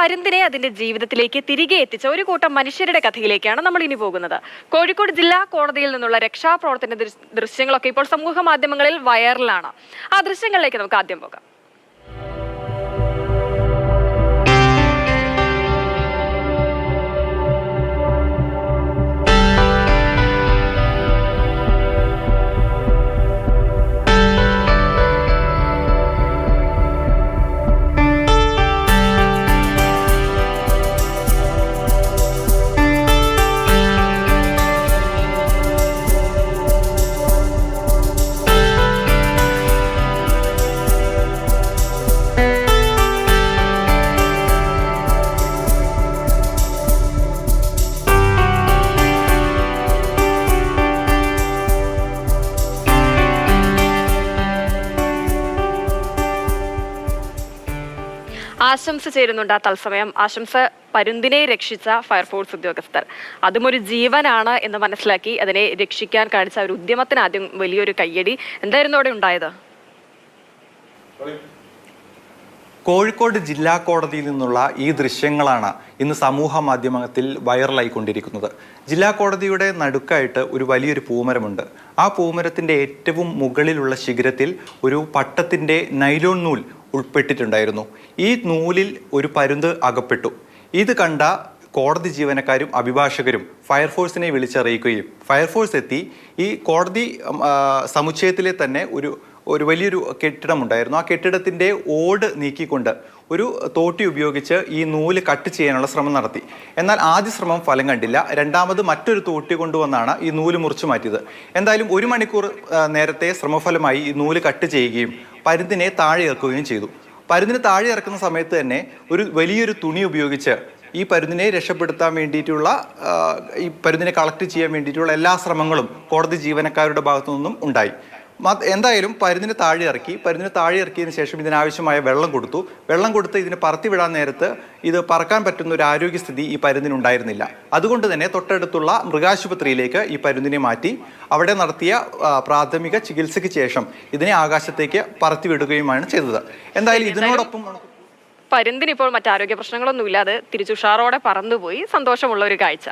പരുന്തിനെ അതിന്റെ ജീവിതത്തിലേക്ക് തിരികെ എത്തിച്ച ഒരു കൂട്ടം മനുഷ്യരുടെ കഥയിലേക്കാണ് നമ്മൾ ഇനി പോകുന്നത്. കോഴിക്കോട് ജില്ലാ കോടതിയിൽ നിന്നുള്ള രക്ഷാപ്രവർത്തന ദൃശ്യങ്ങളൊക്കെ ഇപ്പോൾ സമൂഹ മാധ്യമങ്ങളിൽ വൈറലാണ്. ആ ദൃശ്യങ്ങളിലേക്ക് നമുക്ക് ആദ്യം പോകാം. ആശംസ ചേരുന്നുണ്ട് ആ തത്സമയം. ആശംസ പരുന്തിനെ രക്ഷിച്ച ഫയർഫോഴ്സ് ഉദ്യോഗസ്ഥർ, അതും ഒരു ജീവനാണ് എന്ന് മനസ്സിലാക്കി അതിനെ രക്ഷിക്കാൻ കാണിച്ച ഒരു ഉദ്യമത്തിന് ആദ്യം വലിയൊരു കയ്യടി. എന്തായിരുന്നു അവിടെ ഉണ്ടായത്? കോഴിക്കോട് ജില്ലാ കോടതിയിൽ നിന്നുള്ള ഈ ദൃശ്യങ്ങളാണ് ഇന്ന് സമൂഹ മാധ്യമത്തിൽ വൈറലായിക്കൊണ്ടിരിക്കുന്നത്. ജില്ലാ കോടതിയുടെ നടുക്കായിട്ട് ഒരു വലിയൊരു പൂമരമുണ്ട്. ആ പൂമരത്തിൻ്റെ ഏറ്റവും മുകളിലുള്ള ശിഖരത്തിൽ ഒരു പട്ടത്തിൻ്റെ നൈലോൺ നൂൽ ഉൾപ്പെട്ടിട്ടുണ്ടായിരുന്നു. ഈ നൂലിൽ ഒരു പരുന്ത് അകപ്പെട്ടു. ഇത് കണ്ട കോടതി ജീവനക്കാരും അഭിഭാഷകരും ഫയർഫോഴ്സിനെ വിളിച്ചറിയിക്കുകയും ഫയർഫോഴ്സ് എത്തി ഈ കോടതി സമുച്ചയത്തിലെ തന്നെ ഒരു വലിയൊരു കെട്ടിടമുണ്ടായിരുന്നു. ആ കെട്ടിടത്തിൻ്റെ ഓട് നീക്കിക്കൊണ്ട് ഒരു തോട്ടി ഉപയോഗിച്ച് ഈ നൂല് കട്ട് ചെയ്യാനുള്ള ശ്രമം നടത്തി. എന്നാൽ ആദ്യ ശ്രമം ഫലം കണ്ടില്ല. രണ്ടാമത് മറ്റൊരു തോട്ടി കൊണ്ടുവന്നാണ് ഈ നൂല് മുറിച്ചു മാറ്റിയത്. എന്തായാലും 1 മണിക്കൂർ നേരത്തെ ശ്രമഫലമായി ഈ നൂല് കട്ട് ചെയ്യുകയും പരുന്തിനെ താഴെ ഇറക്കുകയും ചെയ്തു. പരുന്തിനെ താഴെ ഇറക്കുന്ന സമയത്ത് തന്നെ ഒരു വലിയൊരു തുണി ഉപയോഗിച്ച് ഈ പരുന്തിനെ രക്ഷപ്പെടുത്താൻ വേണ്ടിയിട്ടുള്ള ഈ പരുന്തിനെ കളക്ട് ചെയ്യാൻ വേണ്ടിയിട്ടുള്ള എല്ലാ ശ്രമങ്ങളും കോടതി ജീവനക്കാരുടെ ഭാഗത്തു നിന്നും ഉണ്ടായി. എന്തായാലും പരുന്തിനെ താഴെ ഇറക്കി. പരുന്തിനെ താഴെ ഇറക്കിയതിന് ശേഷം ഇതിനാവശ്യമായ വെള്ളം കൊടുത്ത് ഇതിനെ പറത്തി വിടാൻ നേരത്ത് ഇത് പറക്കാൻ പറ്റുന്ന ഒരു ആരോഗ്യസ്ഥിതി ഈ പരുന്തിനുണ്ടായിരുന്നില്ല. അതുകൊണ്ട് തന്നെ തൊട്ടടുത്തുള്ള മൃഗാശുപത്രിയിലേക്ക് ഈ പരുന്തിനെ മാറ്റി അവിടെ നടത്തിയ പ്രാഥമിക ചികിത്സയ്ക്ക് ശേഷം ഇതിനെ ആകാശത്തേക്ക് പറത്തി വിടുകയുമാണ് ചെയ്തത്. എന്തായാലും ഇതിനോടൊപ്പം പരുന്തിന് ഇപ്പോൾ മറ്റാരോഗ്യ പ്രശ്നങ്ങളൊന്നുമില്ല, അത് തിരിച്ചുഷാറോടെ പറന്നുപോയി. സന്തോഷമുള്ള ഒരു കാഴ്ച.